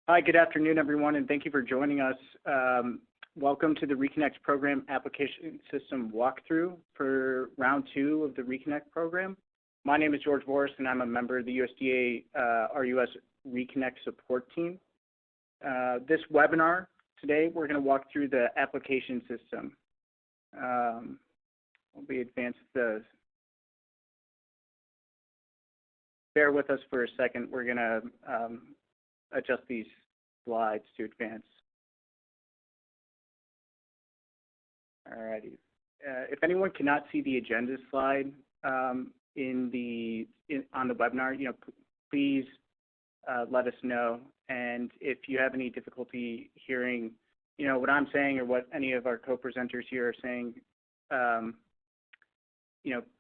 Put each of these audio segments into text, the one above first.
Hi, good afternoon, everyone, and thank you for joining us. Welcome to the ReConnect program application system walkthrough for round 2 of the ReConnect program. My name is George Boris, and I'm a member of the USDA RUS ReConnect support team. This webinar today, we're going to walk through the application system. We advance the. Bear with us for a second. We're going to adjust these slides to advance. Alrighty. If anyone cannot see the agenda slide on the webinar, please let us know. And if you have any difficulty hearing, what I'm saying or what any of our co-presenters here are saying,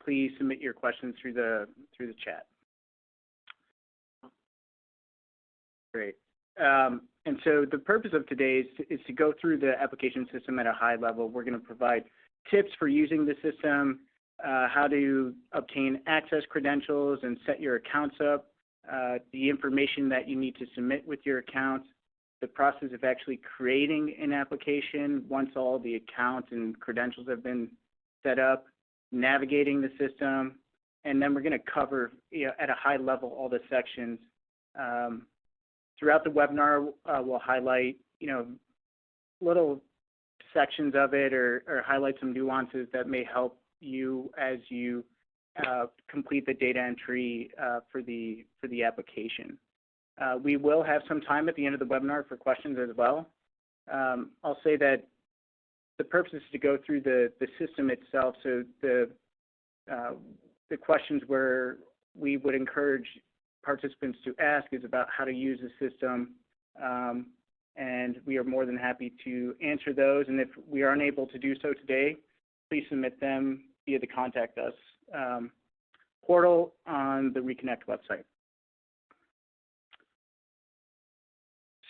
please submit your questions through the chat. Great. And so the purpose of today is to go through the application system at a high level. We're going to provide tips for using the system, how to obtain access credentials and set your accounts up, the information that you need to submit with your account, the process of actually creating an application once all the accounts and credentials have been set up, navigating the system, and then we're going to cover at a high level all the sections. Throughout the webinar, we'll highlight, little sections of it or highlight some nuances that may help you as you complete the data entry for the application. We will have some time at the end of the webinar for questions as well. I'll say that the purpose is to go through the system itself, so the questions where we would encourage participants to ask is about how to use the system, and we are more than happy to answer those. And if we are unable to do so today, please submit them via the Contact Us portal on the ReConnect website.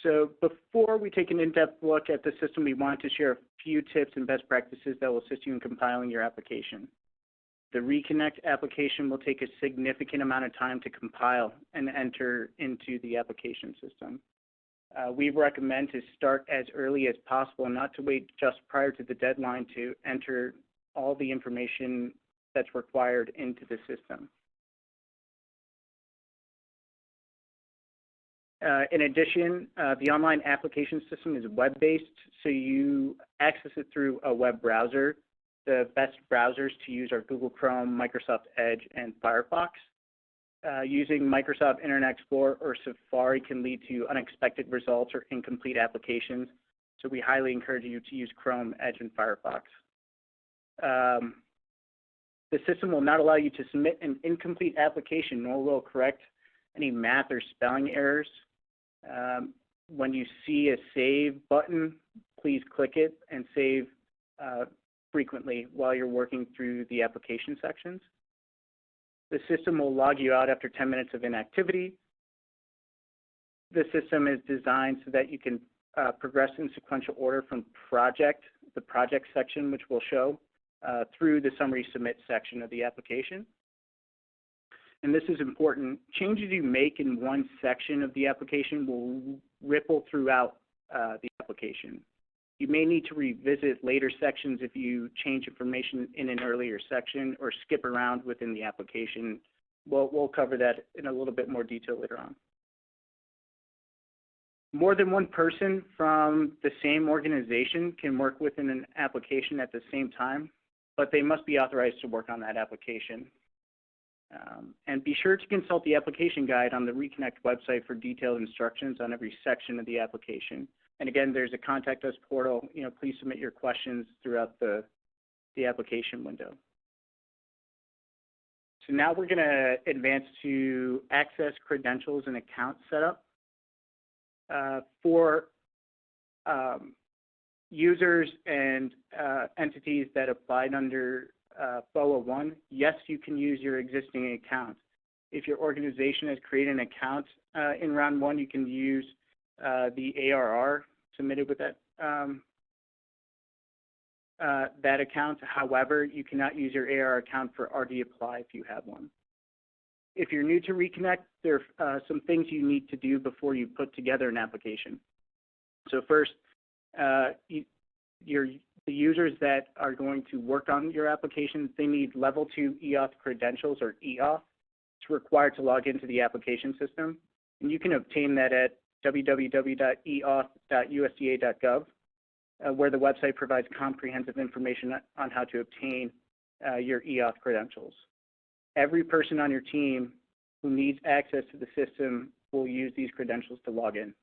So before we take an in-depth look at the system, we wanted to share a few tips and best practices that will assist you in compiling your application. The ReConnect application will take a significant amount of time to compile and enter into the application system. We recommend to start as early as possible and not to wait just prior to the deadline to enter all the information that's required into the system. In addition, the online application system is web-based, so you access it through a web browser. The best browsers to use are Google Chrome, Microsoft Edge, and Firefox. Using Microsoft Internet Explorer or Safari can lead to unexpected results or incomplete applications, so we highly encourage you to use Chrome, Edge, and Firefox. The system will not allow you to submit an incomplete application, nor will it correct any math or spelling errors. When you see a Save button, please click it and save frequently while you're working through the application sections. The system will log you out after 10 minutes of inactivity. The system is designed so that you can progress in sequential order from the project section, which we'll show, through the summary submit section of the application. And this is important. Changes you make in one section of the application will ripple throughout the application. You may need to revisit later sections if you change information in an earlier section or skip around within the application. We'll cover that in a little bit more detail later on. More than one person from the same organization can work within an application at the same time, but they must be authorized to work on that application. And be sure to consult the application guide on the ReConnect website for detailed instructions on every section of the application. And again, there's a Contact Us portal. Please submit your questions throughout the application window. So now we're going to advance to access credentials and account setup. For users and entities that applied under FOA 1, yes, you can use your existing account. If your organization has created an account in round 1, you can use the ARR submitted with that account. However, you cannot use your ARR account for RD Apply if you have one. If you're new to ReConnect, there are some things you need to do before you put together an application. So first, the users that are going to work on your application, they need level 2 EAuth credentials, or EAuth. It's required to log into the application system. And you can obtain that at www.eauth.usda.gov, where the website provides comprehensive information on how to obtain your EAuth credentials. Every person on your team who needs access to the system will use these credentials to log in.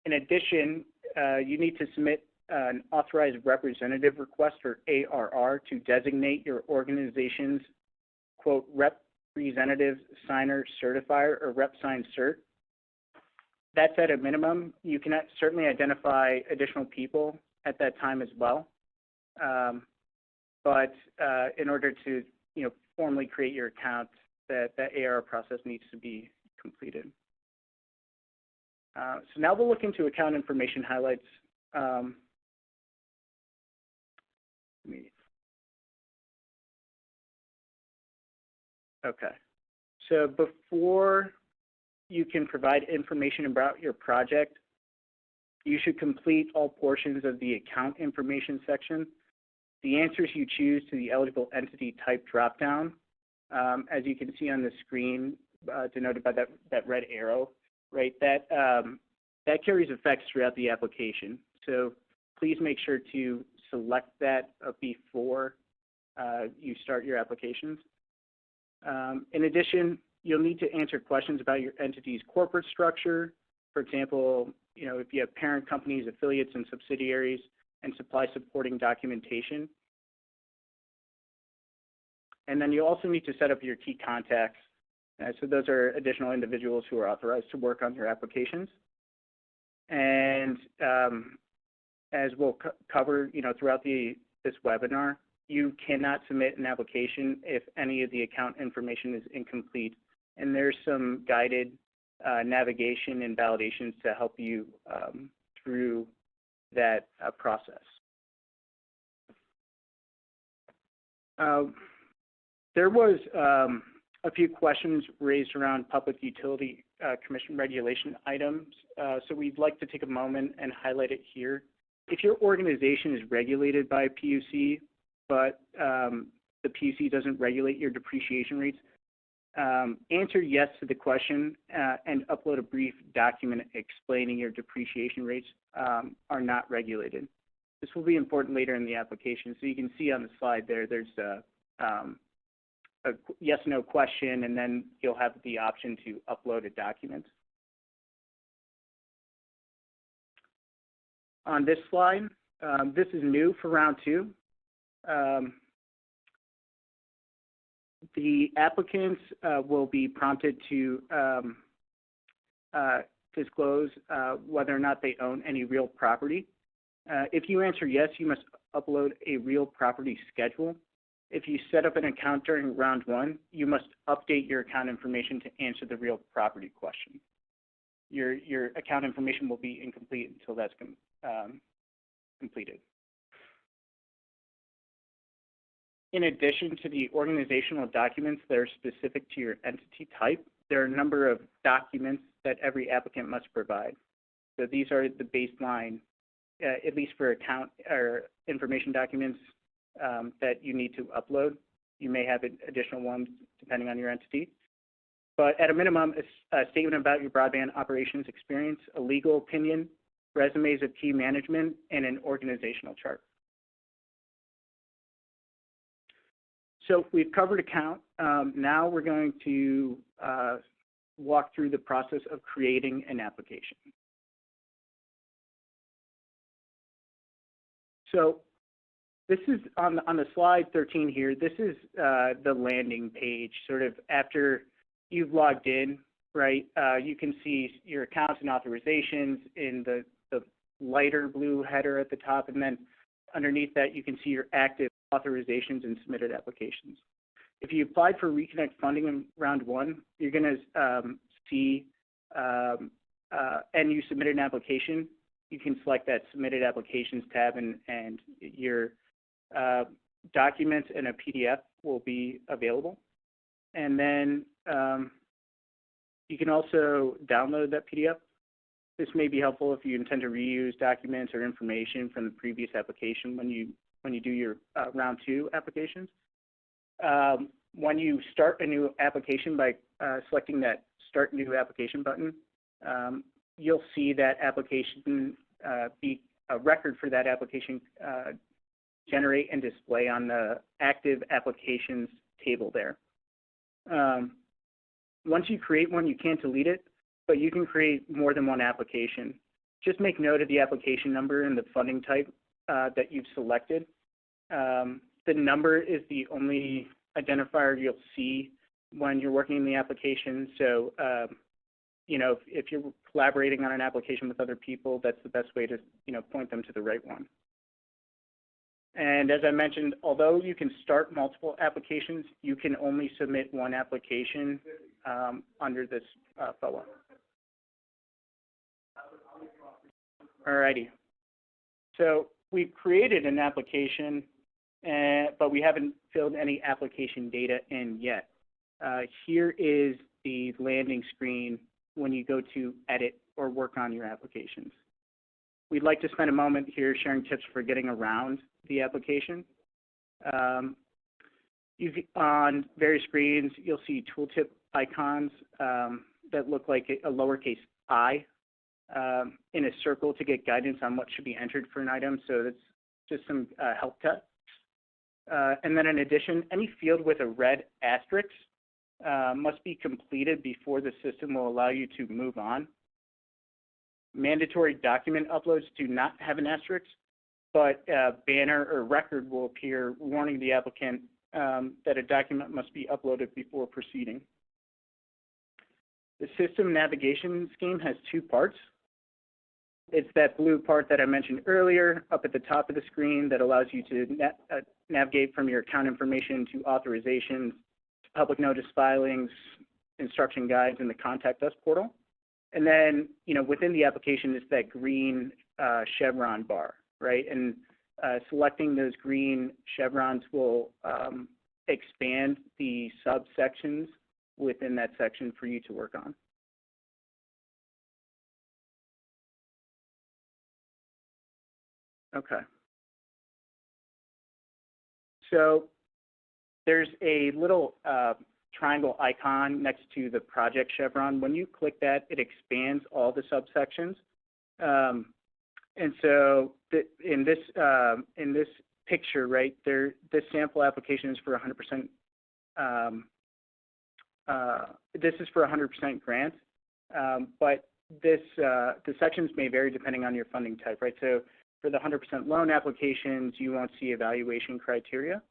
In addition, you need to submit an authorized representative request, or ARR, to designate your organization's, quote, representative signer certifier, or rep sign cert. That's at a minimum. You can certainly identify additional people at that time as well. But in order to formally create your account, that ARR process needs to be completed. So now we'll look into account information highlights. Okay, so before you can provide information about your project, you should complete all portions of the account information section. The answers you choose to the eligible entity type dropdown, as you can see on the screen, denoted by that red arrow, right? That carries effects throughout the application. So please make sure to select that before you start your applications. In addition, you'll need to answer questions about your entity's corporate structure. For example, if you have parent companies, affiliates, and subsidiaries, and supply supporting documentation. And then you also need to set up your key contacts. So those are additional individuals who are authorized to work on your applications. And as we'll cover, throughout this webinar, you cannot submit an application if any of the account information is incomplete. And there's some guided navigation and validations to help you through that process. There was a few questions raised around Public Utility Commission regulation items, so we'd like to take a moment and highlight it here. If your organization is regulated by PUC, but the PUC doesn't regulate your depreciation rates, answer yes to the question and upload a brief document explaining your depreciation rates are not regulated. This will be important later in the application. So you can see on the slide there's a yes/no question, and then you'll have the option to upload a document. On this slide, this is new for round 2. The applicants will be prompted to disclose whether or not they own any real property. If you answer yes, you must upload a real property schedule. If you set up an account during round 1, you must update your account information to answer the real property question. Your account information will be incomplete until that's completed. In addition to the organizational documents that are specific to your entity type, there are a number of documents that every applicant must provide. So these are the baseline, at least for account or information documents that you need to upload. You may have additional ones depending on your entity. But at a minimum, a statement about your broadband operations experience, a legal opinion, resumes of key management, and an organizational chart. So we've covered account. Now we're going to walk through the process of creating an application. So this is on the slide 13 here. This is the landing page, sort of after you've logged in, right? You can see your accounts and authorizations in the lighter blue header at the top, and then underneath that you can see your active authorizations and submitted applications. If you applied for ReConnect funding in round 1, you're going to see and you submitted an application. You can select that Submitted Applications tab, and your documents and a PDF will be available. And then you can also download that PDF. This may be helpful if you intend to reuse documents or information from the previous application when you do your round 2 applications. When you start a new application by selecting that Start New Application button, you'll see that application a record for that application generate and display on the active applications table there. Once you create one, you can't delete it, but you can create more than one application. Just make note of the application number and the funding type that you've selected. The number is the only identifier you'll see when you're working in the application. So, you know, if you're collaborating on an application with other people, that's the best way to, you know, point them to the right one. And as I mentioned, although you can start multiple applications, you can only submit one application under this FOA. Alrighty. So we've created an application, but we haven't filled any application data in yet. Here is the landing screen when you go to edit or work on your applications. We'd like to spend a moment here sharing tips for getting around the application. On various screens, you'll see tooltip icons that look like a lowercase I in a circle to get guidance on what should be entered for an item. So that's just some help text. And then in addition, any field with a red asterisk must be completed before the system will allow you to move on. Mandatory document uploads do not have an asterisk, but a banner or record will appear warning the applicant that a document must be uploaded before proceeding. The system navigation scheme has 2 parts. It's that blue part that I mentioned earlier up at the top of the screen that allows you to navigate from your account information to authorizations, to public notice filings, instruction guides, and the Contact Us portal. And then, you know, within the application is that green chevron bar, right? And selecting those green chevrons will expand the subsections within that section for you to work on. Okay. So there's a little triangle icon next to the project chevron. When you click that, it expands all the subsections. And so in this picture, right there, this sample application is for 100%. This is for 100% grant, but the sections may vary depending on your funding type, right? So for the 100% loan applications, you won't see evaluation criteria.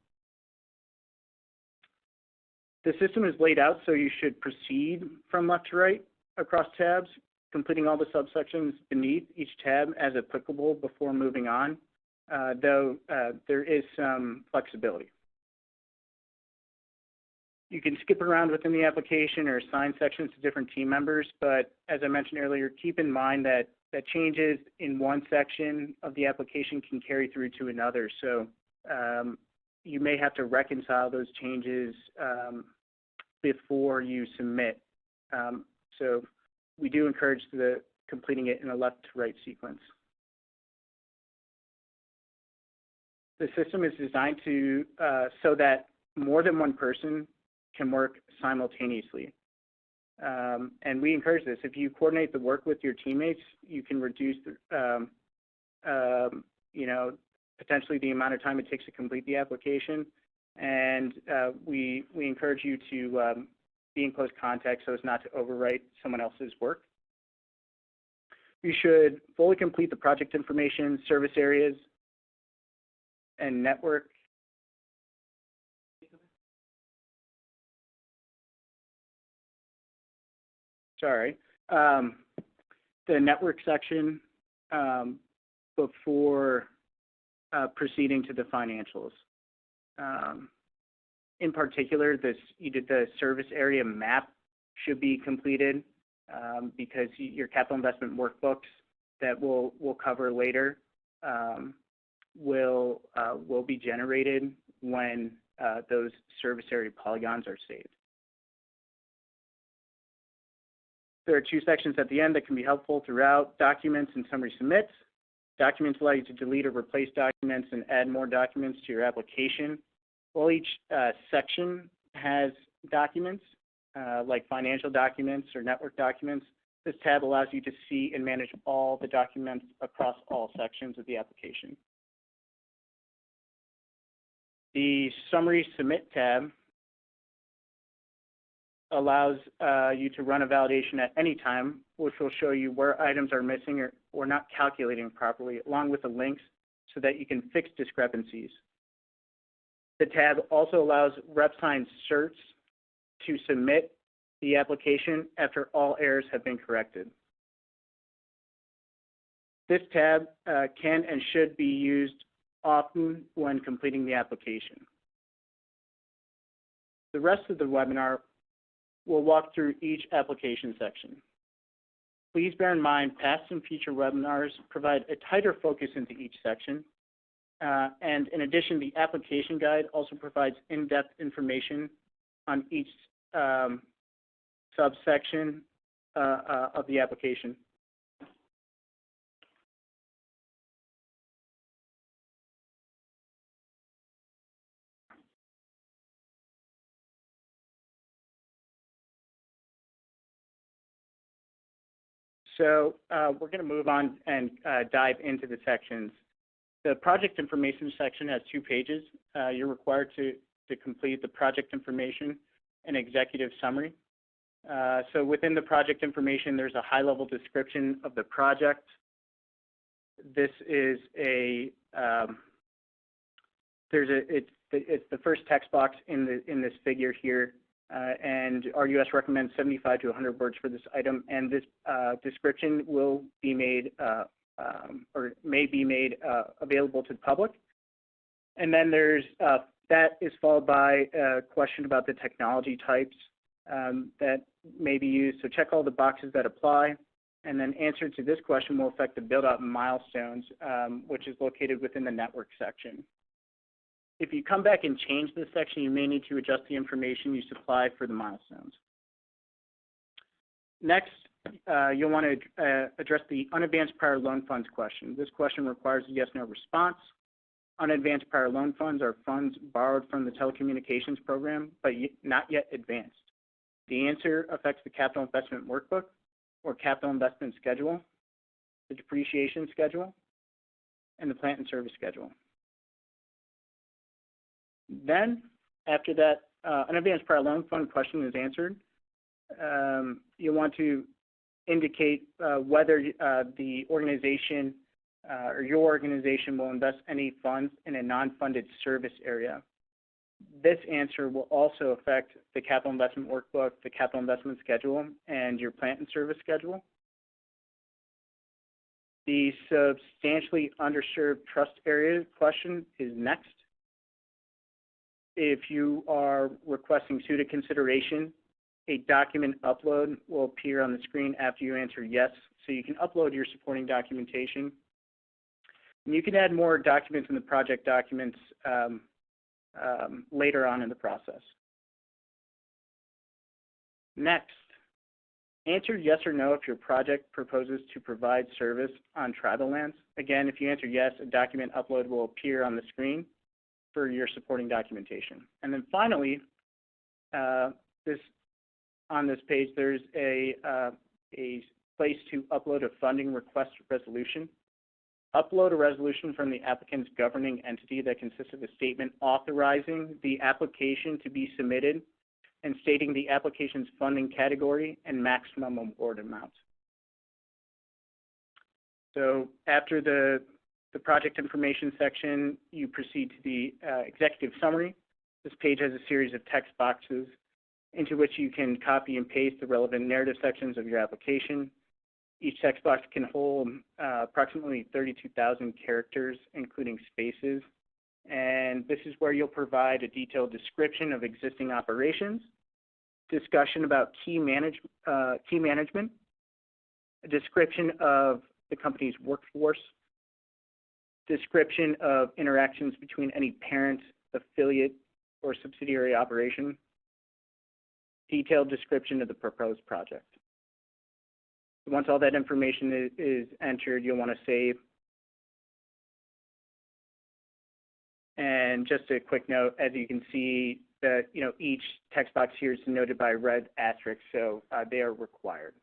The system is laid out so you should proceed from left to right across tabs, completing all the subsections beneath each tab as applicable before moving on, though there is some flexibility. You can skip around within the application or assign sections to different team members, but as I mentioned earlier, keep in mind that changes in one section of the application can carry through to another. So you may have to reconcile those changes before you submit. So we do encourage completing it in a left to right sequence. The system is designed to so that more than one person can work simultaneously. And we encourage this. If you coordinate the work with your teammates, you can reduce you know, potentially the amount of time it takes to complete the application. And we encourage you to be in close contact so as not to overwrite someone else's work. You should fully complete the project information, service areas, and network. Sorry. The network section before proceeding to the financials. In particular, the service area map should be completed because your capital investment workbooks that we'll cover later will be generated when those service area polygons are saved. There are two sections at the end that can be helpful throughout: documents and summary submits. Documents allow you to delete or replace documents and add more documents to your application. While each section has documents, like financial documents or network documents, this tab allows you to see and manage all the documents across all sections of the application. The Summary Submit tab allows you to run a validation at any time, which will show you where items are missing or not calculating properly, along with the links so that you can fix discrepancies. The tab also allows RepSign certs to submit the application after all errors have been corrected. This tab can and should be used often when completing the application. The rest of the webinar will walk through each application section. Please bear in mind, past and future webinars provide a tighter focus into each section. And in addition, the application guide also provides in-depth information on each subsection of the application. So we're going to move on and dive into the sections. The project information section has 2 pages. You're required to complete the project information and executive summary. So within the project information, there's a high-level description of the project. This is it's the first text box in this figure here. And RUS recommends 75 to 100 words for this item, and this description will be made or may be made available to the public. And then there's that is followed by a question about the technology types that may be used. So check all the boxes that apply, and then answer to this question will affect the build-out milestones, which is located within the network section. If you come back and change this section, you may need to adjust the information you supply for the milestones. Next, you'll want to address the unadvanced prior loan funds question. This question requires a yes/no response. Unadvanced prior loan funds are funds borrowed from the telecommunications program, but not yet advanced. The answer affects the capital investment workbook or capital investment schedule, the depreciation schedule, and the plant and service schedule. Then, after that unadvanced prior loan fund question is answered, you'll want to indicate whether the organization or your organization will invest any funds in a non-funded service area. This answer will also affect the capital investment workbook, the capital investment schedule, and your plant and service schedule. The substantially underserved trust area question is next. If you are requesting SUTA consideration, a document upload will appear on the screen after you answer yes, so you can upload your supporting documentation. And you can add more documents in the project documents later on in the process. Next, answer yes or no if your project proposes to provide service on tribal lands. Again, if you answer yes, a document upload will appear on the screen for your supporting documentation. And then finally, on this page, there's a place to upload a funding request resolution. Upload a resolution from the applicant's governing entity that consists of a statement authorizing the application to be submitted and stating the application's funding category and maximum award amount. So after the project information section, you proceed to the executive summary. This page has a series of text boxes into which you can copy and paste the relevant narrative sections of your application. Each text box can hold approximately 32,000 characters, including spaces. And this is where you'll provide a detailed description of existing operations, discussion about key management, a description of the company's workforce, description of interactions between any parent, affiliate, or subsidiary operation, detailed description of the proposed project. Once all that information is entered, you'll want to save. And just a quick note, as you can see, that each text box here is denoted by a red asterisk, so they are required.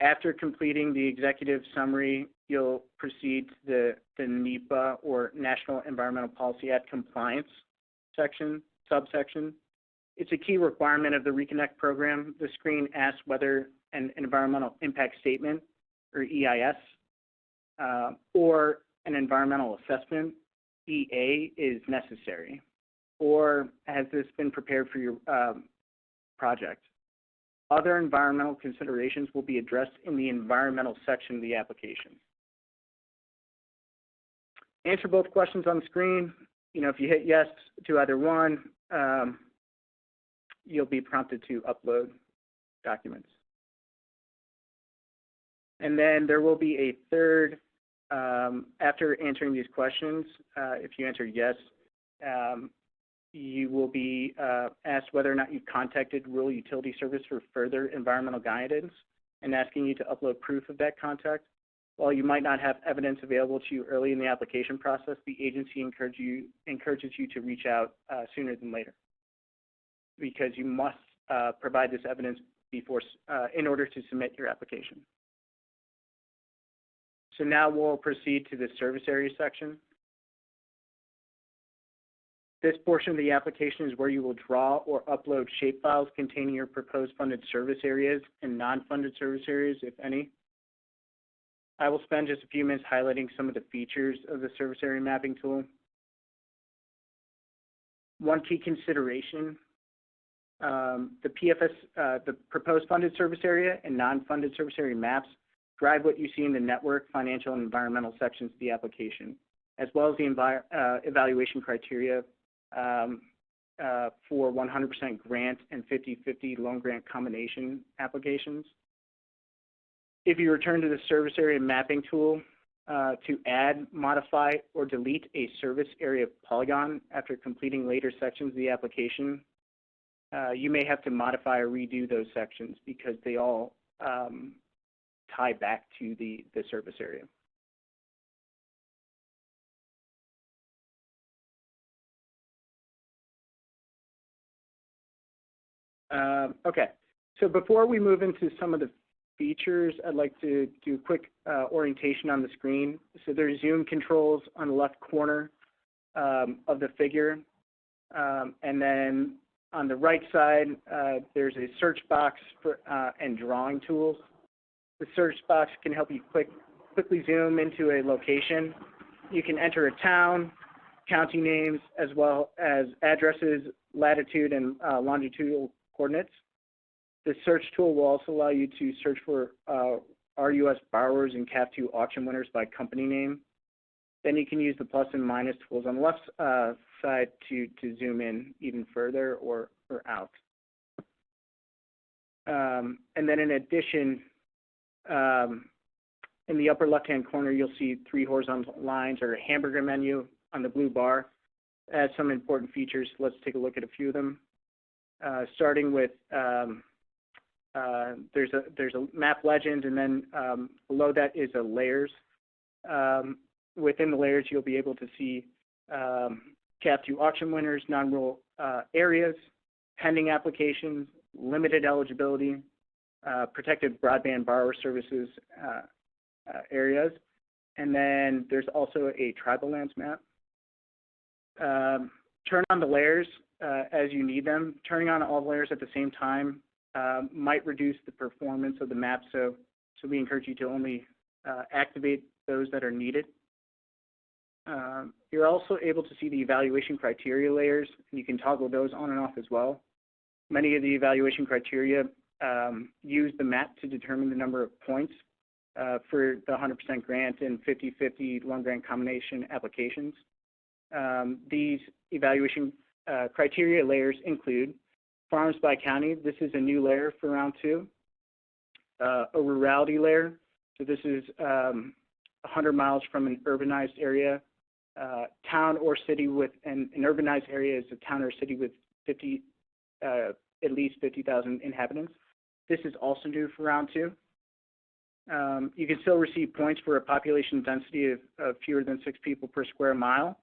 After completing the executive summary, you'll proceed to the NEPA, or National Environmental Policy Act compliance subsection. It's a key requirement of the ReConnect program. The screen asks whether an environmental impact statement, or EIS, or an environmental assessment, EA, is necessary, or has this been prepared for your project. Other environmental considerations will be addressed in the environmental section of the application. Answer both questions on the screen. If you hit yes to either one, you'll be prompted to upload documents. And then there will be a third, after answering these questions, if you answer yes, you will be asked whether or not you've contacted Rural Utility Service for further environmental guidance, and asking you to upload proof of that contact. While you might not have evidence available to you early in the application process, the agency encourages you to reach out sooner than later, because you must provide this evidence before, in order to submit your application. So now we'll proceed to the service area section. This portion of the application is where you will draw or upload shapefiles containing your proposed funded service areas and non-funded service areas, if any. I will spend just a few minutes highlighting some of the features of the service area mapping tool. One key consideration, the proposed funded service area and non-funded service area maps drive what you see in the network, financial, and environmental sections of the application, as well as the evaluation criteria for 100% grant and 50-50 loan grant combination applications. If you return to the service area mapping tool to add, modify, or delete a service area polygon after completing later sections of the application, you may have to modify or redo those sections because they all tie back to the service area. Okay, so before we move into some of the features, I'd like to do a quick orientation on the screen. So there's zoom controls on the left corner of the figure, and then on the right side, there's a search box for, and drawing tools. The search box can help you quickly zoom into a location. You can enter a town, county names, as well as addresses, latitude, and longitudinal coordinates. The search tool will also allow you to search for RUS borrowers and CAF2 auction winners by company name. Then you can use the plus and minus tools on the left side to zoom in even further or out. And then in addition, in the upper left-hand corner, you'll see 3 horizontal lines, or a hamburger menu on the blue bar. It has some important features. Let's take a look at a few of them. Starting with there's a map legend, and then below that is a layers. Within the layers, you'll be able to see CAF2 auction winners, non-rural areas, pending applications, limited eligibility, protected broadband borrower services areas, and then there's also a tribal lands map. Turn on the layers as you need them. Turning on all the layers at the same time might reduce the performance of the map, so we encourage you to only activate those that are needed. You're also able to see the evaluation criteria layers, and you can toggle those on and off as well. Many of the evaluation criteria use the map to determine the number of points for the 100% grant and 50-50 loan grant combination applications. These evaluation criteria layers include farms by county. This is a new layer for round 2. A rurality layer. So this is 100 miles from an urbanized area. Town or city with an urbanized area is a town or city with at least 50,000 inhabitants. This is also new for round 2. You can still receive points for a population density of fewer than 6 people per square mile,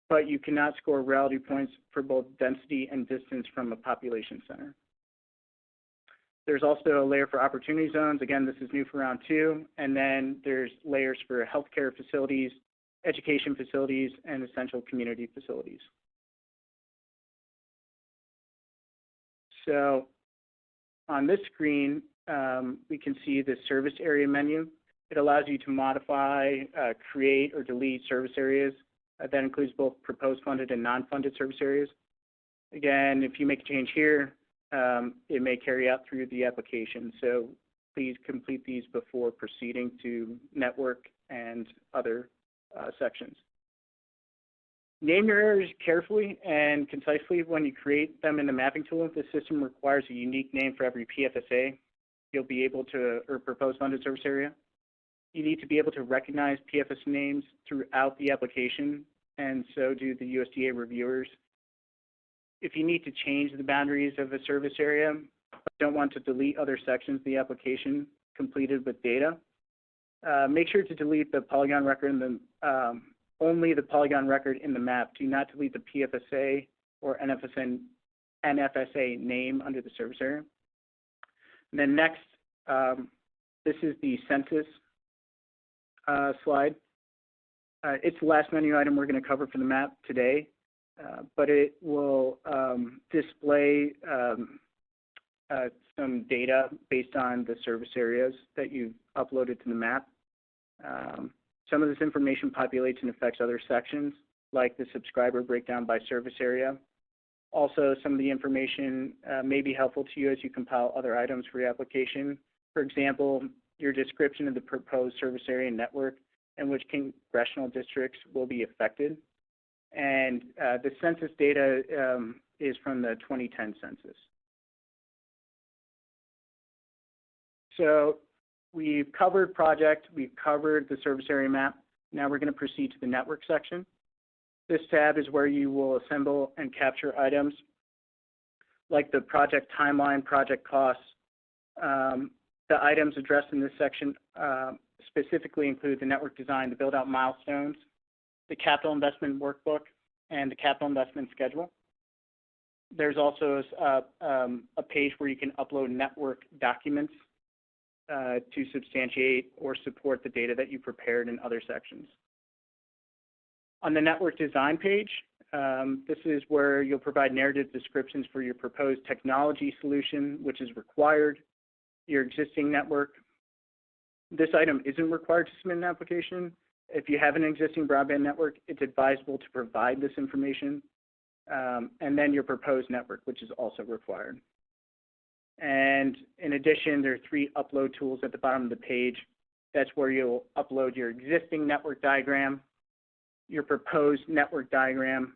but you cannot score reality points for both density and distance from a population center. There's also a layer for opportunity zones. Again, this is new for round 2. And then there's layers for healthcare facilities, education facilities, and essential community facilities. So on this screen, we can see the service area menu. It allows you to modify, create, or delete service areas. That includes both proposed funded and non-funded service areas. Again, if you make a change here, it may carry out through the application. So please complete these before proceeding to network and other sections. Name your areas carefully and concisely when you create them in the mapping tool. The system requires a unique name for every PFSA you'll be able to, or proposed funded service area. You need to be able to recognize PFS names throughout the application, and so do the USDA reviewers. If you need to change the boundaries of a service area, but don't want to delete other sections of the application completed with data, make sure to delete the polygon record in the, only the polygon record in the map. Do not delete the PFSA or NFSA name under the service area. And then next, this is the census slide. It's the last menu item we're going to cover for the map today, but it will display some data based on the service areas that you've uploaded to the map. Some of this information populates and affects other sections, like the subscriber breakdown by service area. Also, some of the information may be helpful to you as you compile other items for your application. For example, your description of the proposed service area and network and which congressional districts will be affected. And the census data is from the 2010 census. So we've covered project, we've covered the service area map. Now we're going to proceed to the network section. This tab is where you will assemble and capture items like the project timeline, project costs. The items addressed in this section specifically include the network design, the build-out milestones, the capital investment workbook, and the capital investment schedule. There's also a page where you can upload network documents to substantiate or support the data that you prepared in other sections. On the network design page, this is where you'll provide narrative descriptions for your proposed technology solution, which is required, your existing network. This item isn't required to submit an application. If you have an existing broadband network, it's advisable to provide this information, and then your proposed network, which is also required. And in addition, there are 3 upload tools at the bottom of the page. That's where you'll upload your existing network diagram, your proposed network diagram,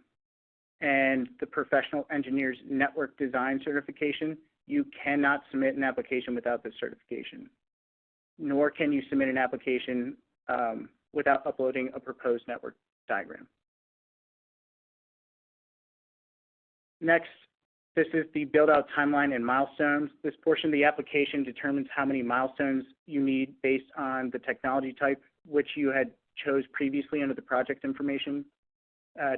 and the professional engineer's network design certification. You cannot submit an application without this certification, nor can you submit an application without uploading a proposed network diagram. Next, this is the build-out timeline and milestones. This portion of the application determines how many milestones you need based on the technology type, which you had chose previously under the project information.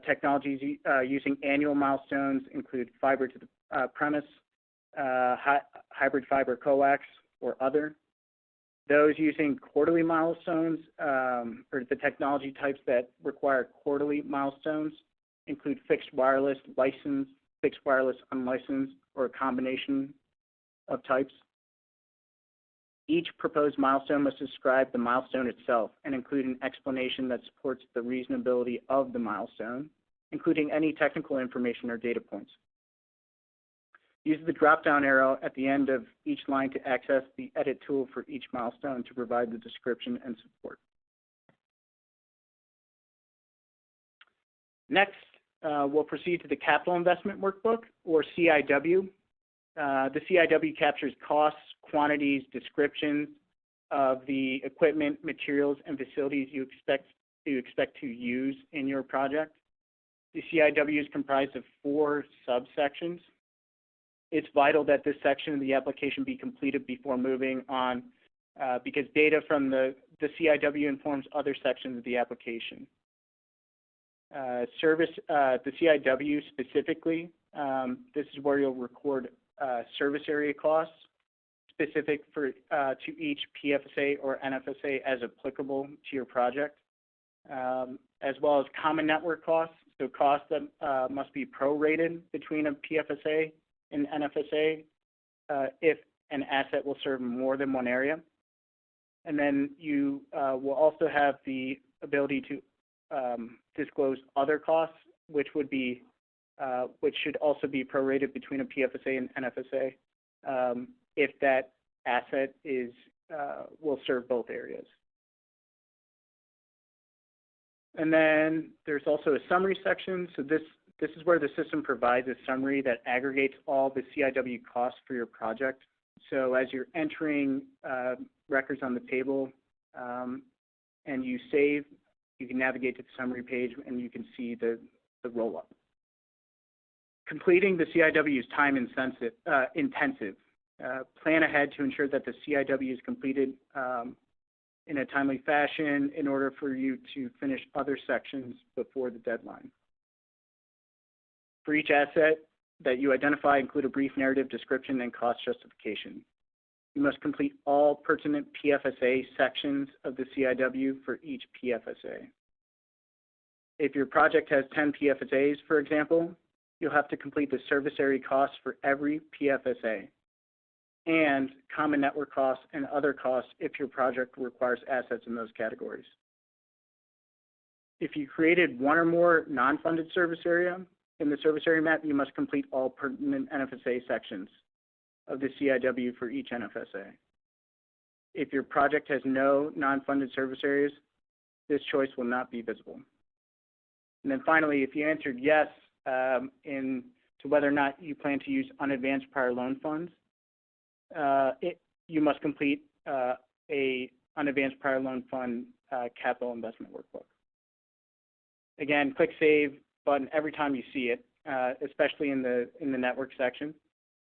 Technologies using annual milestones include fiber to the premise, hybrid fiber coax, or other. Those using quarterly milestones, or the technology types that require quarterly milestones, include fixed wireless, licensed, fixed wireless, unlicensed, or a combination of types. Each proposed milestone must describe the milestone itself and include an explanation that supports the reasonability of the milestone, including any technical information or data points. Use the drop-down arrow at the end of each line to access the edit tool for each milestone to provide the description and support. Next, we'll proceed to the Capital Investment Workbook, or CIW. The CIW captures costs, quantities, descriptions of the equipment, materials, and facilities you expect to use in your project. The CIW is comprised of 4 subsections. it's vital that this section of the application be completed before moving on because data from the CIW informs other sections of the application. The CIW specifically, this is where you'll record service area costs specific for to each PFSA or NFSA as applicable to your project, as well as common network costs, so costs that must be prorated between a PFSA and NFSA if an asset will serve more than one area. And then you will also have the ability to disclose other costs, which would be which should also be prorated between a PFSA and NFSA if that asset is will serve both areas. And then there's also a summary section. So this is where the system provides a summary that aggregates all the CIW costs for your project. So as you're entering records on the table and you save, you can navigate to the summary page and you can see the roll-up. Completing the CIW is time intensive. Plan ahead to ensure that the CIW is completed in a timely fashion in order for you to finish other sections before the deadline. For each asset that you identify, include a brief narrative description and cost justification. You must complete all pertinent PFSA sections of the CIW for each PFSA. If your project has 10 PFSAs, for example, you'll have to complete the service area costs for every PFSA and common network costs and other costs if your project requires assets in those categories. If you created one or more non-funded service area in the service area map, you must complete all pertinent NFSA sections of the CIW for each NFSA. If your project has no non-funded service areas, this choice will not be visible. And then finally, if you answered yes to whether or not you plan to use unadvanced prior loan funds, you must complete a unadvanced prior loan fund capital investment workbook. Again, click Save button every time you see it, especially in the network section,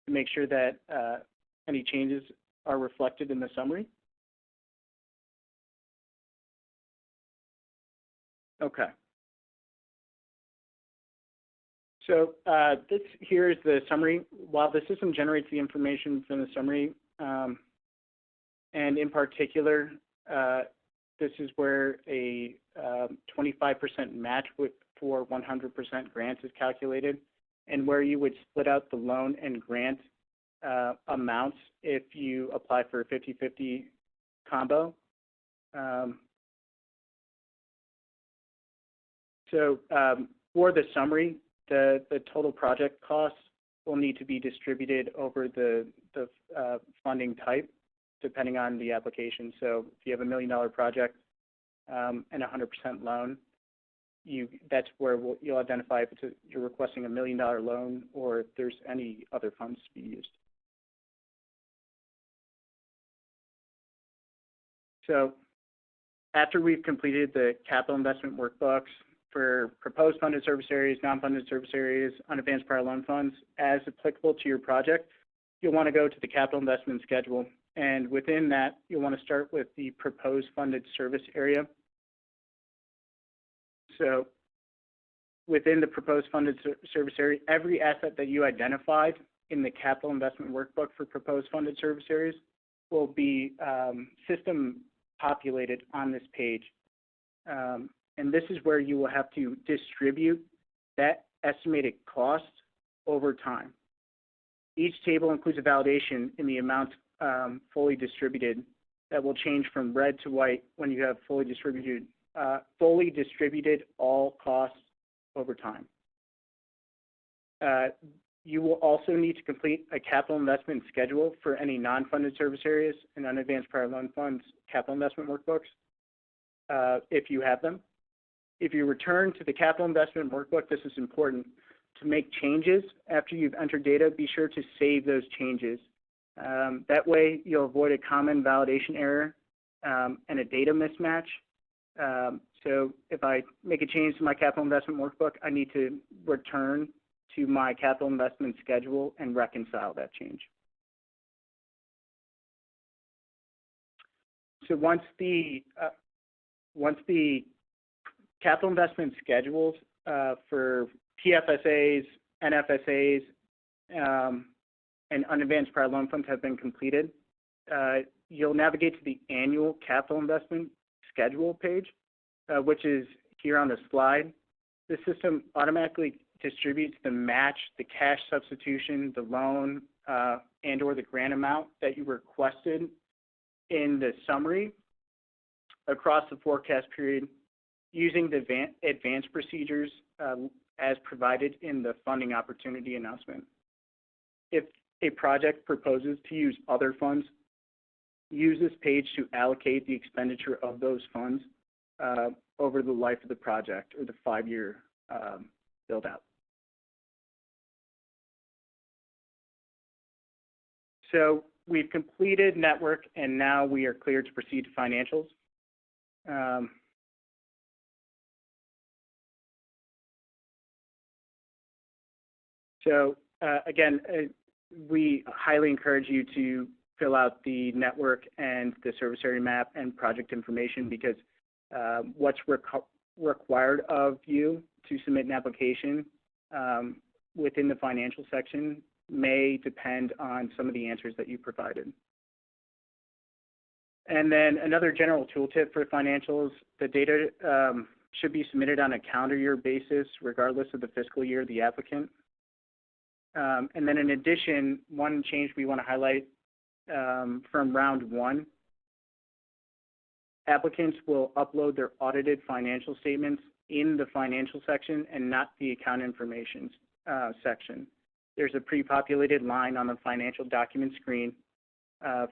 to make sure that any changes are reflected in the summary. Okay. So this here is the summary. While the system generates the information from the summary, and in particular, this is where a 25% match for 100% grants is calculated, and where you would split out the loan and grant amounts if you apply for a 50-50 combo. For the summary, the total project costs will need to be distributed over the funding type, depending on the application. So if you have $1 million project and 100% loan, that's where you'll identify if you're requesting $1 million loan or if there's any other funds to be used. So after we've completed the capital investment workbooks for proposed funded service areas, non-funded service areas, unadvanced prior loan funds, as applicable to your project, you'll want to go to the capital investment schedule. And within that, you'll want to start with the proposed funded service area. So within the proposed funded service area, every asset that you identified in the capital investment workbook for proposed funded service areas will be system populated on this page. And this is where you will have to distribute that estimated cost over time. Each table includes a validation in the amount fully distributed that will change from red to white when you have fully distributed all costs over time. You will also need to complete a capital investment schedule for any non-funded service areas and unadvanced prior loan funds capital investment workbooks if you have them. If you return to the capital investment workbook, this is important. To make changes after you've entered data, be sure to save those changes. That way, you'll avoid a common validation error and a data mismatch. So if I make a change to my capital investment workbook, I need to return to my capital investment schedule and reconcile that change. So once the capital investment schedules for PFSAs, NFSAs, and unadvanced prior loan funds have been completed, you'll navigate to the annual capital investment schedule page, which is here on the slide. The system automatically distributes the match, the cash substitution, the loan, and or the grant amount that you requested in the summary across the forecast period using the advanced procedures as provided in the funding opportunity announcement. If a project proposes to use other funds, use this page to allocate the expenditure of those funds over the life of the project or the 5-year build out. So we've completed network and now we are cleared to proceed to financials. Again, we highly encourage you to fill out the network and the service area map and project information because what's required of you to submit an application within the financial section may depend on some of the answers that you provided. And then another general tooltip for financials, the data should be submitted on a calendar year basis regardless of the fiscal year of the applicant. And then in addition, one change we want to highlight from round 1, applicants will upload their audited financial statements in the financial section and not the account information section. There's a pre-populated line on the financial document screen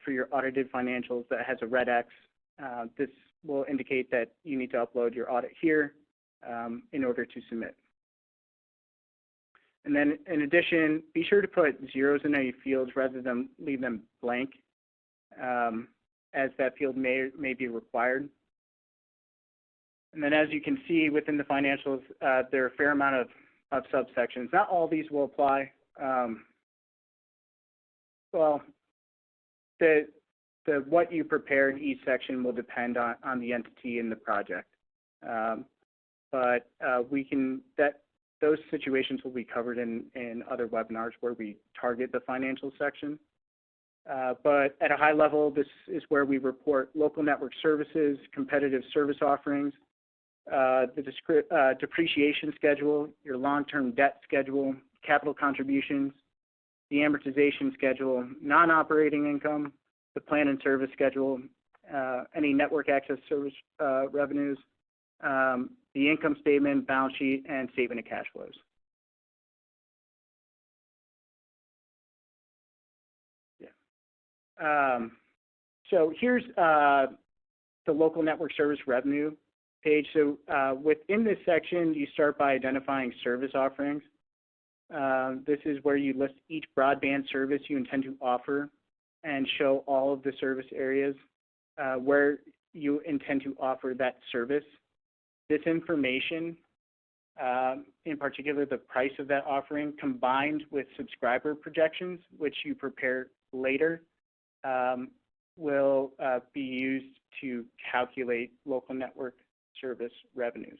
for your audited financials that has a red X. This will indicate that you need to upload your audit here in order to submit. And then in addition, be sure to put zeros in any fields rather than leave them blank, as that field may be required. And then as you can see within the financials, there are a fair amount of subsections. Not all these will apply. Well, what you prepare in each section will depend on the entity in the project. But those situations will be covered in other webinars where we target the financial section. But at a high level, this is where we report local network services, competitive service offerings, the depreciation schedule, your long-term debt schedule, capital contributions, the amortization schedule, non-operating income, the plan and service schedule, any network access service revenues, the income statement, balance sheet, and statement of cash flows. Yeah. So here's the local network service revenue page. So within this section, you start by identifying service offerings. This is where you list each broadband service you intend to offer and show all of the service areas where you intend to offer that service. This information, in particular the price of that offering, combined with subscriber projections, which you prepare later, will be used to calculate local network service revenues.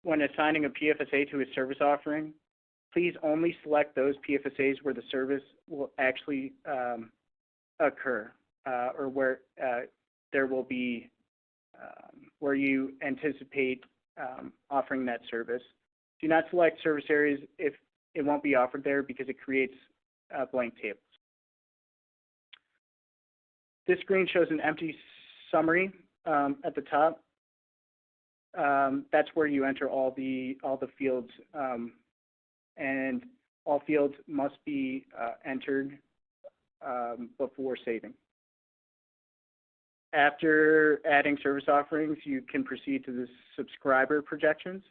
When assigning a PFSA to a service offering, please only select those PFSAs where the service will actually occur or where there will be where you anticipate offering that service. Do not select service areas if it won't be offered there because it creates blank tables. This screen shows an empty summary at the top. That's where you enter all the fields, and all fields must be entered before saving. After adding service offerings, you can proceed to the subscriber projections.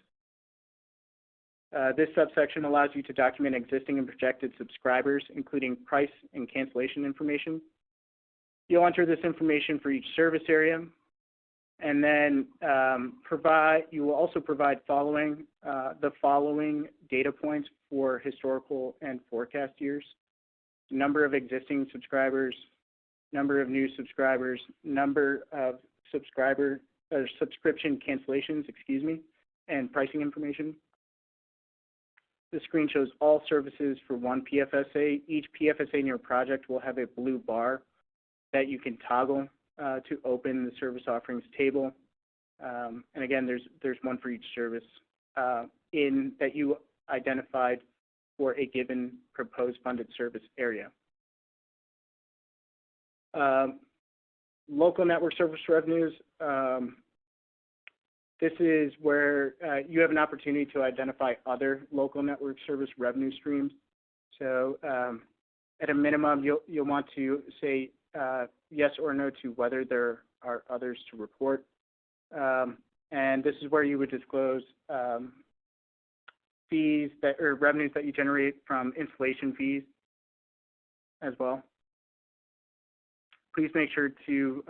This subsection allows you to document existing and projected subscribers, including price and cancellation information. You'll enter this information for each service area, And then you will also provide the following data points for historical and forecast years: number of existing subscribers, number of new subscribers, number of subscription cancellations, and pricing information. The screen shows all services for one PFSA. Each PFSA in your project will have a blue bar that you can toggle to open the service offerings table. And again, there's one for each service that you identified for a given proposed funded service area. Local network service revenues. This is where you have an opportunity to identify other local network service revenue streams. So at a minimum, you'll want to say yes or no to whether there are others to report. And this is where you would disclose fees or revenues that you generate from installation fees as well. Please make sure to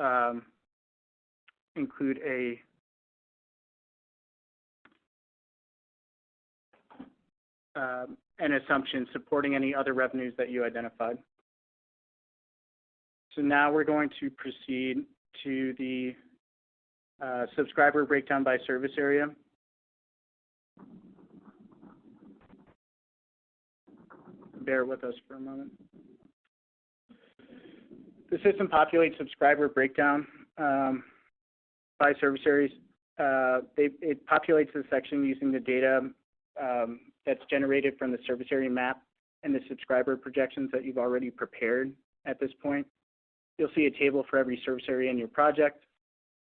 include an assumption supporting any other revenues that you identified. So now we're going to proceed to the subscriber breakdown by service area. Bear with us for a moment. The system populates subscriber breakdown by service areas. It populates the section using the data that's generated from the service area map and the subscriber projections that you've already prepared at this point. You'll see a table for every service area in your project.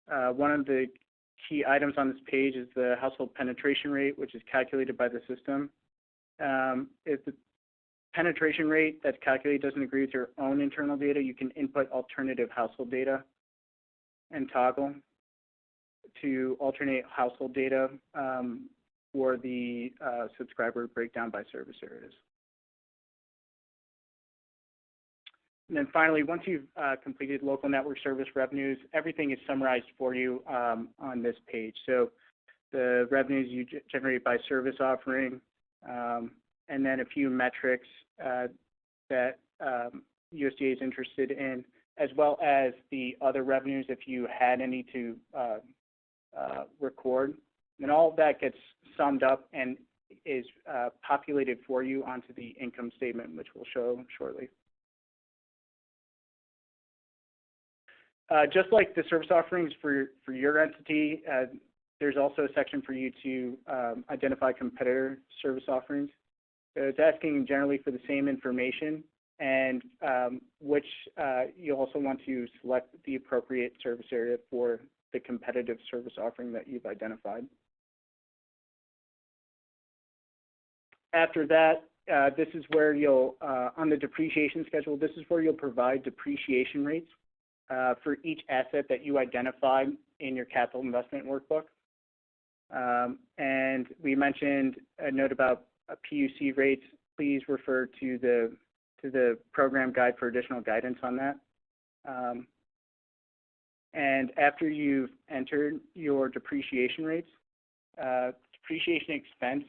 One of the key items on this page is the household penetration rate, which is calculated by the system. If the penetration rate that's calculated doesn't agree with your own internal data, you can input alternative household data and toggle to alternate household data for the subscriber breakdown by service areas. And then finally, once you've completed local network service revenues, everything is summarized for you on this page. So the revenues you generate by service offering, and then a few metrics that USDA is interested in, as well as the other revenues if you had any to record. And all of that gets summed up and is populated for you onto the income statement, which we'll show shortly. Just like the service offerings for your entity, there's also a section for you to identify competitor service offerings. So it's asking generally for the same information, and which you also want to select the appropriate service area for the competitive service offering that you've identified. After that, this is where you'll, on the depreciation schedule, this is where you'll provide depreciation rates for each asset that you identified in your capital investment workbook. And we mentioned a note about PUC rates. Please refer to the program guide for additional guidance on that. And after you've entered your depreciation rates, depreciation expense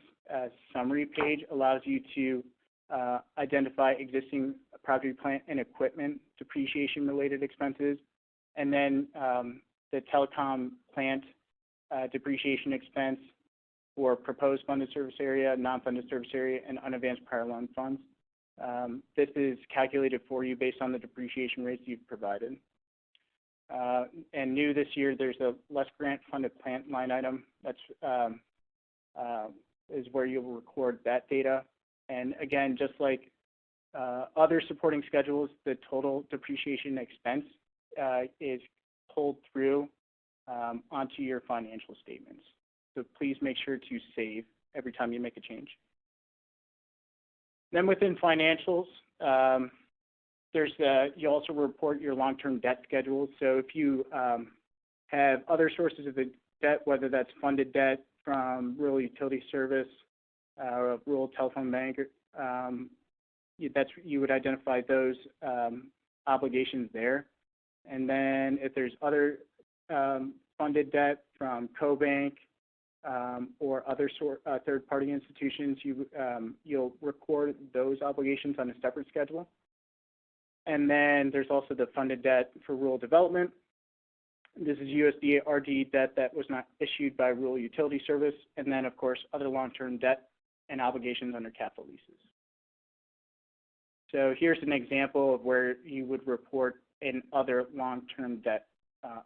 summary page allows you to identify existing property, plant, and equipment depreciation related expenses, and then the telecom plant depreciation expense for proposed funded service area, non-funded service area, and unadvanced prior loan funds. This is calculated for you based on the depreciation rates you've provided. And new this year, there's a less grant funded plant line item. That's is where you'll record that data. And again, just like other supporting schedules, the total depreciation expense is pulled through onto your financial statements. So please make sure to save every time you make a change. Then within financials, you also report your long-term debt schedules. So if you have other sources of the debt, whether that's funded debt from rural utility service, rural telephone bank, you would identify those obligations there. And then if there's other funded debt from CoBank or other third-party institutions, you'll record those obligations on a separate schedule. And then there's also the funded debt for rural development. This is USDA RD debt that was not issued by Rural Utility Service, and then, of course, other long-term debt and obligations under capital leases. So here's an example of where you would report an other long-term debt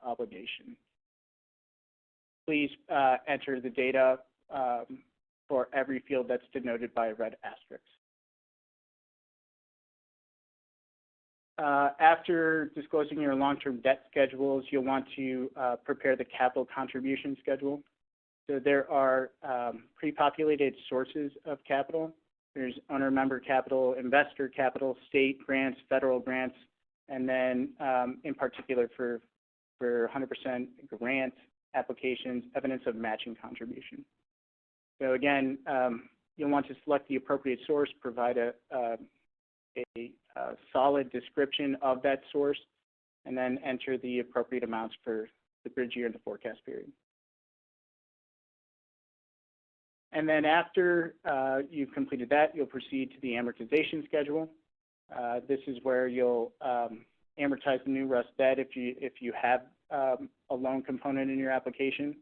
obligation. Please enter the data for every field that's denoted by a red asterisk. After disclosing your long-term debt schedules, you'll want to prepare the capital contribution schedule. So there are pre-populated sources of capital. There's owner-member capital, investor capital, state grants, federal grants, and then in particular for 100% grant applications, evidence of matching contribution. So again, you'll want to select the appropriate source, provide a solid description of that source, and then enter the appropriate amounts for the bridge year and the forecast period. And then after you've completed that, you'll proceed to the amortization schedule. This is where you'll amortize the new RUS debt if you have a loan component in your application,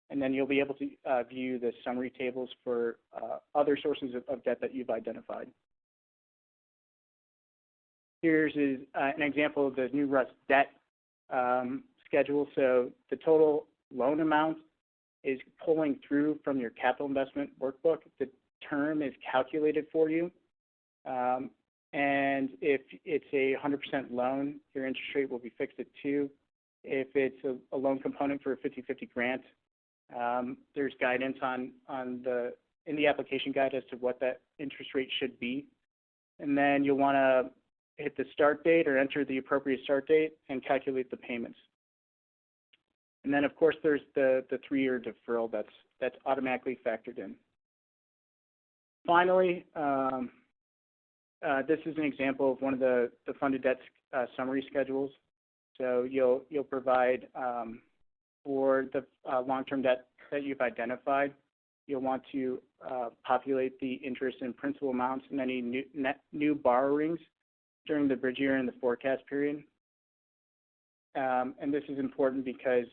and then you'll be able to view the summary tables for other sources of debt that you've identified. Here's an example of the new RUS debt schedule. So the total loan amount is pulling through from your capital investment workbook. The term is calculated for you. And if it's a 100% loan, your interest rate will be fixed at 2. If it's a loan component for a 50-50 grant, there's guidance in the application guide as to what that interest rate should be. And then you'll want to hit the start date or enter the appropriate start date and calculate the payments. And then, of course, there's the 3-year deferral that's automatically factored in. Finally, this is an example of one of the funded debt summary schedules. So you'll provide for the long-term debt that you've identified, you'll want to populate the interest and principal amounts and any new borrowings during the bridge year and the forecast period. And this is important because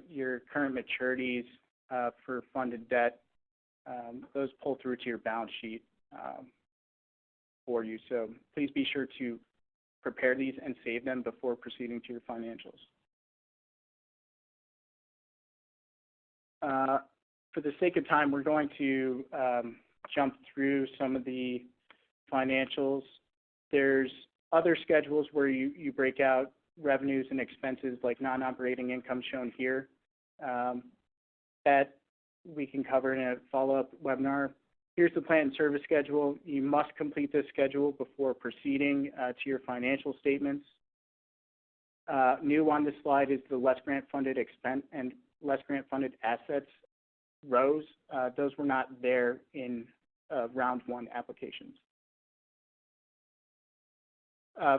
your current maturities for funded debt, those pull through to your balance sheet for you. So please be sure to prepare these and save them before proceeding to your financials. For the sake of time, we're going to jump through some of the financials. There's other schedules where you break out revenues and expenses like non-operating income shown here that we can cover in a follow-up webinar. Here's the plant and service schedule. You must complete this schedule before proceeding to your financial statements. New on this slide is the less grant funded expense and less grant funded assets rows. Those were not there in round 1 applications.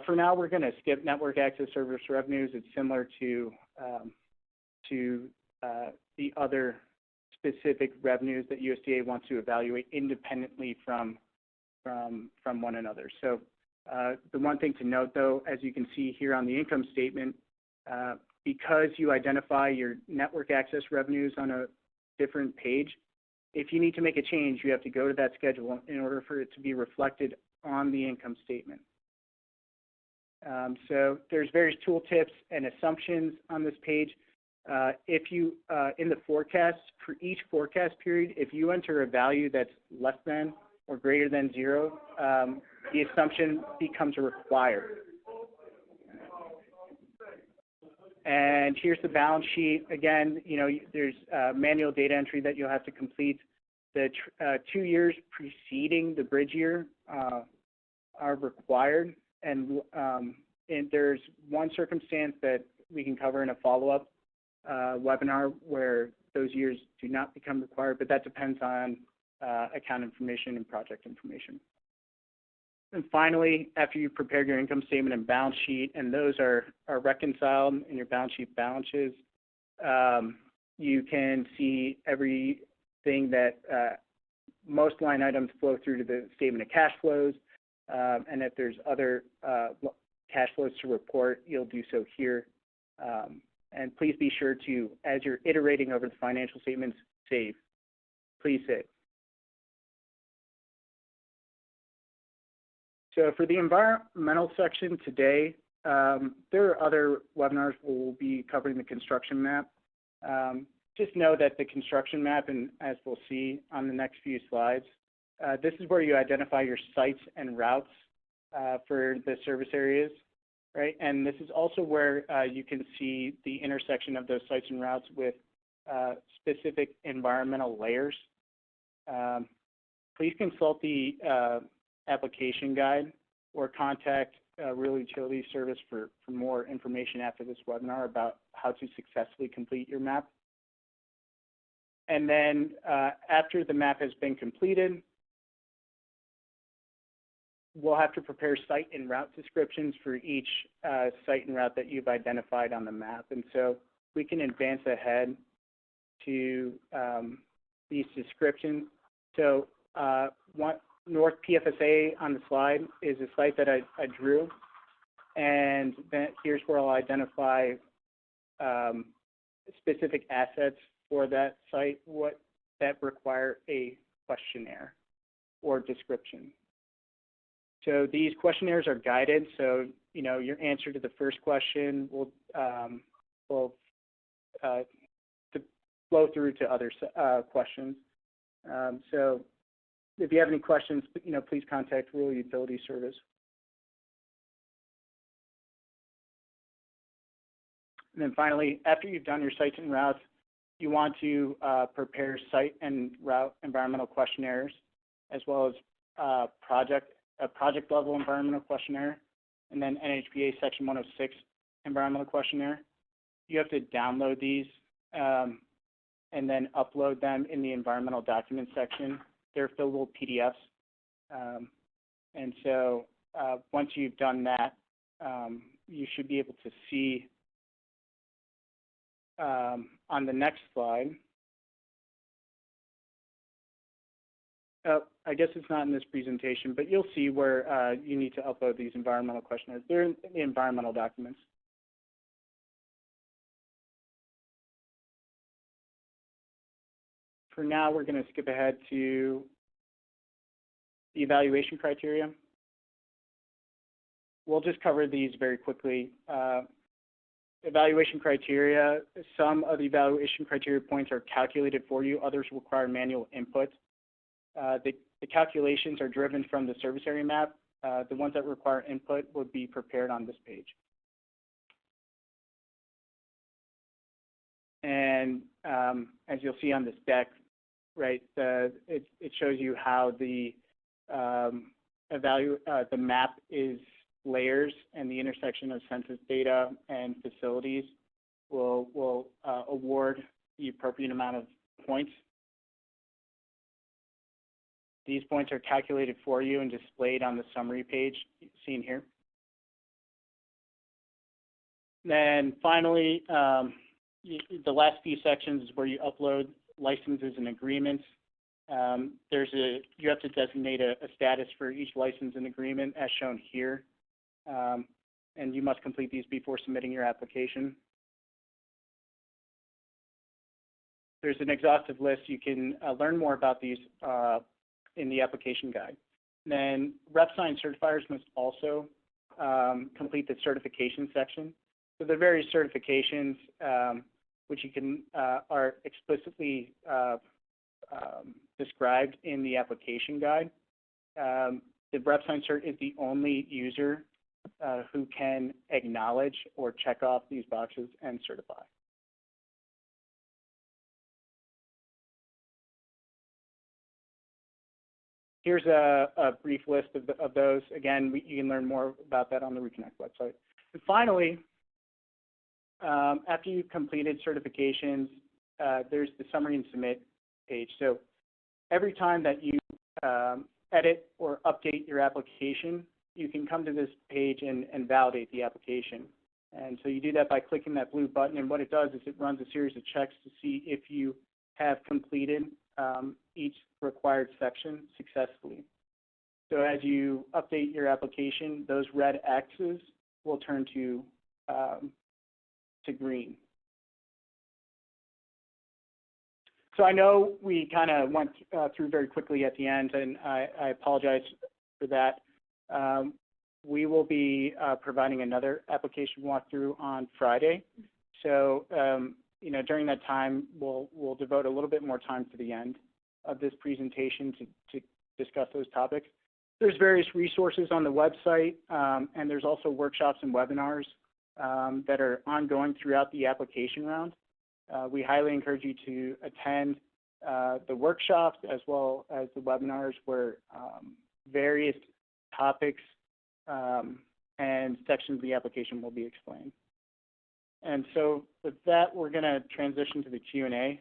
For now, we're going to skip network access service revenues. It's similar to the other specific revenues that USDA wants to evaluate independently from one another. So the one thing to note, though, as you can see here on the income statement, because you identify your network access revenues on a different page, if you need to make a change, you have to go to that schedule in order for it to be reflected on the income statement. So there's various tooltips and assumptions on this page. If you, in the forecast, for each forecast period, if you enter a value that's less than or greater than 0, the assumption becomes required. And here's the balance sheet. Again, there's manual data entry that you'll have to complete. The 2 years preceding the bridge year are required, and there's one circumstance that we can cover in a follow-up webinar where those years do not become required, but that depends on account information and project information. And finally, after you've prepared your income statement and balance sheet, and those are reconciled in your balance sheet balances, You can see everything that most line items flow through to the statement of cash flows, and if there's other cash flows to report, you'll do so here. And please be sure to, as you're iterating over the financial statements, save. Please save. So for the environmental section today, there are other webinars where we'll be covering the construction map. Just know that the construction map, and as we'll see on the next few slides, this is where you identify your sites and routes for the service areas, right? And this is also where you can see the intersection of those sites and routes with specific environmental layers. Please consult the application guide or contact Rural Utility Service for more information after this webinar about how to successfully complete your map. And then after the map has been completed, we'll have to prepare site and route descriptions for each site and route that you've identified on the map. And so we can advance ahead to these descriptions. So North PFSA on the slide is a site that I drew, and then here's where I'll identify specific assets for that site that require a questionnaire or description. So these questionnaires are guided, so your answer to the first question will flow through to other questions. So if you have any questions, please contact Rural Utility Service. And then finally, after you've done your sites and routes, you want to prepare site and route environmental questionnaires, as well as a project level environmental questionnaire, and then NHPA Section 106 environmental questionnaire. You have to download these and then upload them in the environmental documents section. They're fillable PDFs. And so once you've done that, you should be able to see on the next slide. I guess it's not in this presentation, but you'll see where you need to upload these environmental questionnaires. They're in the environmental documents. For now, we're going to skip ahead to the evaluation criteria. We'll just cover these very quickly. Evaluation criteria, some of the evaluation criteria points are calculated for you, others require manual input. The calculations are driven from the service area map. The ones that require input would be prepared on this page. And as you'll see on this deck, right, it shows you how the map is layers, and the intersection of census data and facilities will award the appropriate amount of points. These points are calculated for you and displayed on the summary page seen here. Then finally, the last few sections is where you upload licenses and agreements. You have to designate a status for each license and agreement as shown here. And you must complete these before submitting your application. There's an exhaustive list. You can learn more about these in the application guide. Then rep-signed certifiers must also complete the certification section. So the various certifications which you can are explicitly described in the application guide. The rep-signed cert is the only user who can acknowledge or check off these boxes and certify. Here's a brief list of those. Again, you can learn more about that on the ReConnect website. And finally, after you've completed certifications, there's the summary and submit page. So every time that you edit or update your application, you can come to this page and validate the application. And so you do that by clicking that blue button, and what it does is it runs a series of checks to see if you have completed each required section successfully. So as you update your application, those red X's will turn to green. So I know we kind of went through very quickly at the end, and I apologize for that. We will be providing another application walkthrough on Friday. So, you know, during that time, we'll devote a little bit more time to the end of this presentation to discuss those topics. There's various resources on the website, and there's also workshops and webinars that are ongoing throughout the application round. We highly encourage you to attend the workshops as well as the webinars where various topics and sections of the application will be explained. And so with that, we're going to transition to the Q&A.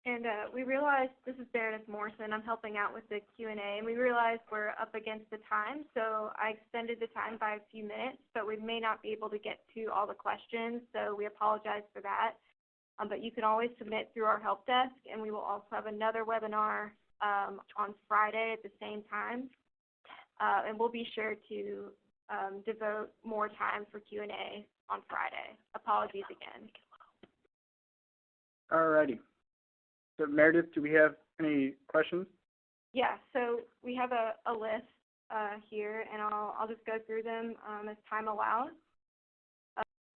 And we realized, this is Meredith Morrison, I'm helping out with the Q&A, and we realized we're up against the time, so I extended the time by a few minutes, but we may not be able to get to all the questions, so we apologize for that. But you can always submit through our help desk, and we will also have another webinar on Friday at the same time. And we'll be sure to devote more time for Q&A on Friday. Apologies again. All righty. So Meredith, do we have any questions? Yeah, so we have a list here, and I'll just go through them as time allows.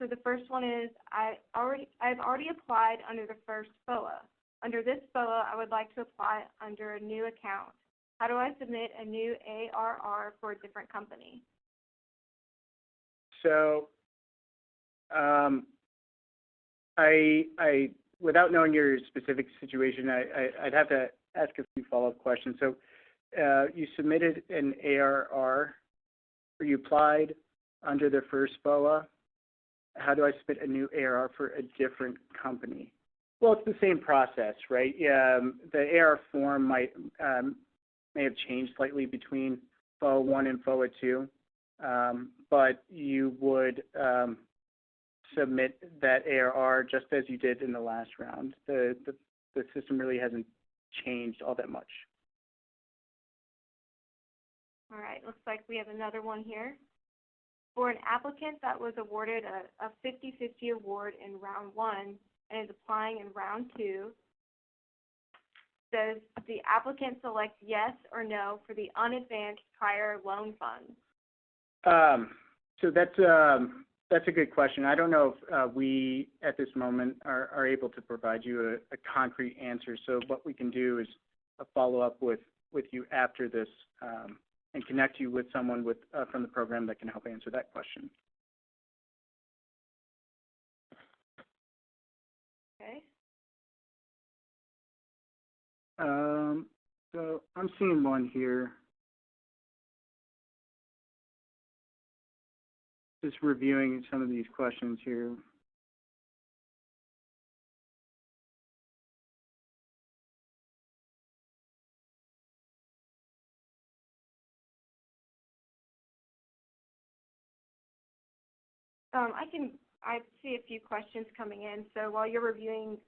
So the first one is, I've already applied under the first FOA. Under this FOA, I would like to apply under a new account. How do I submit a new ARR for a different company? So without knowing your specific situation, I'd have to ask a few follow-up questions. So you submitted an ARR, or you applied under the first FOA. How do I submit a new ARR for a different company? Well, it's the same process, right? The ARR form may have changed slightly between FOA 1 and FOA 2, but you would submit that ARR just as you did in the last round. The system really hasn't changed all that much. All right, looks like we have another one here. For an applicant that was awarded a 50-50 award in round 1 and is applying in round 2, does the applicant select yes or no for the unadvanced prior loan funds? So that's a good question. I don't know if we, at this moment, are able to provide you a concrete answer. So what we can do is follow up with you after this and connect you with someone from the program that can help answer that question. Okay. So I'm seeing one here. Just reviewing some of these questions here. I see a few questions coming in, so while you're reviewing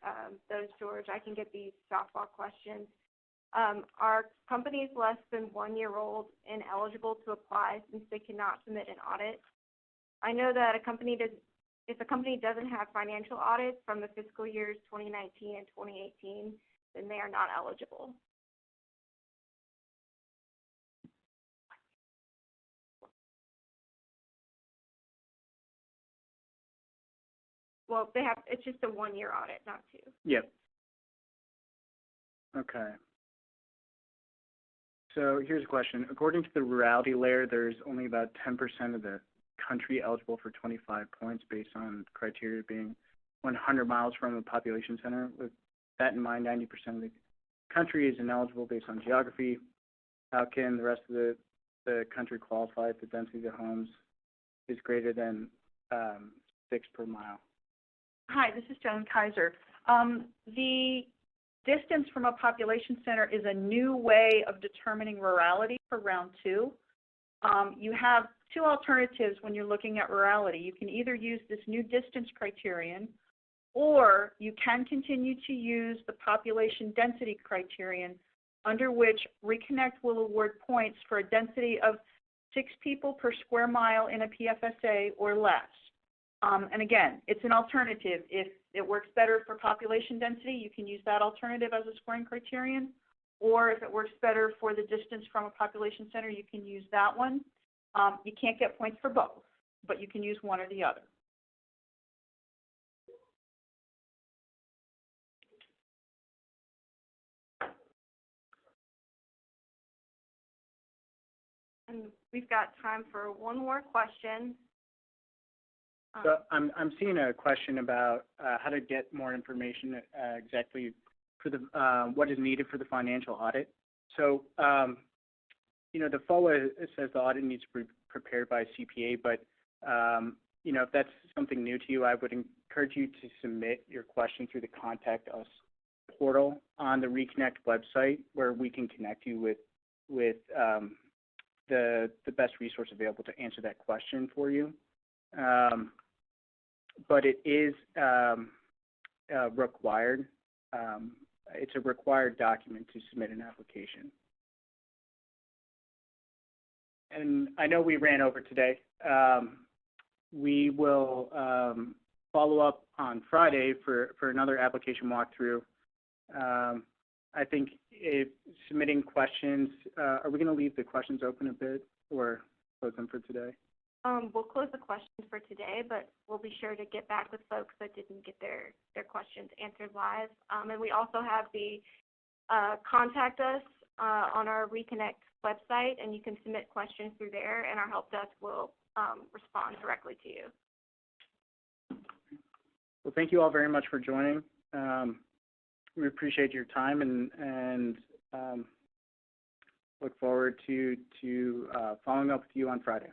those, George, I can get these softball questions. Are companies less than 1 year old ineligible to apply since they cannot submit an audit? I know that if a company doesn't have financial audits from the fiscal years 2019 and 2018, then they are not eligible. Well, it's just a 1 year audit, not 2. Yep. Okay. So here's a question. According to the rurality layer, there's only about 10% of the country eligible for 25 points based on criteria being 100 miles from a population center. With that in mind, 90% of the country is ineligible based on geography. How can the rest of the country qualify if the density of homes is greater than 6 per mile? Hi, this is Joan Kaiser. distance from a population center is a new way of determining rurality for round 2. You have 2 alternatives when you're looking at rurality. You can either use this new distance criterion, or you can continue to use the population density criterion, under which ReConnect will award points for a density of 6 people per square mile in a PFSA or less. And again, it's an alternative. If it works better for population density, you can use that alternative as a scoring criterion. Or if it works better for the distance from a population center, you can use that one. You can't get points for both, but you can use one or the other. And we've got time for one more question. So I'm seeing a question about how to get more information exactly for the what is needed for the financial audit. So you know, the FOA says the audit needs to be prepared by a CPA, but you know, if that's something new to you, I would encourage you to submit your question through the Contact Us portal on the ReConnect website, where we can connect you with the best resource available to answer that question for you. But it is required. It's a required document to submit an application. And I know we ran over today. We will follow up on Friday for another application walkthrough. I think if submitting questions, are we going to leave the questions open a bit or close them for today? We'll close the questions for today, but we'll be sure to get back with folks that didn't get their questions answered live. And we also have the Contact Us on our ReConnect website, and you can submit questions through there, and our help desk will respond directly to you. Well, thank you all very much for joining. We appreciate your time and look forward to following up with you on Friday.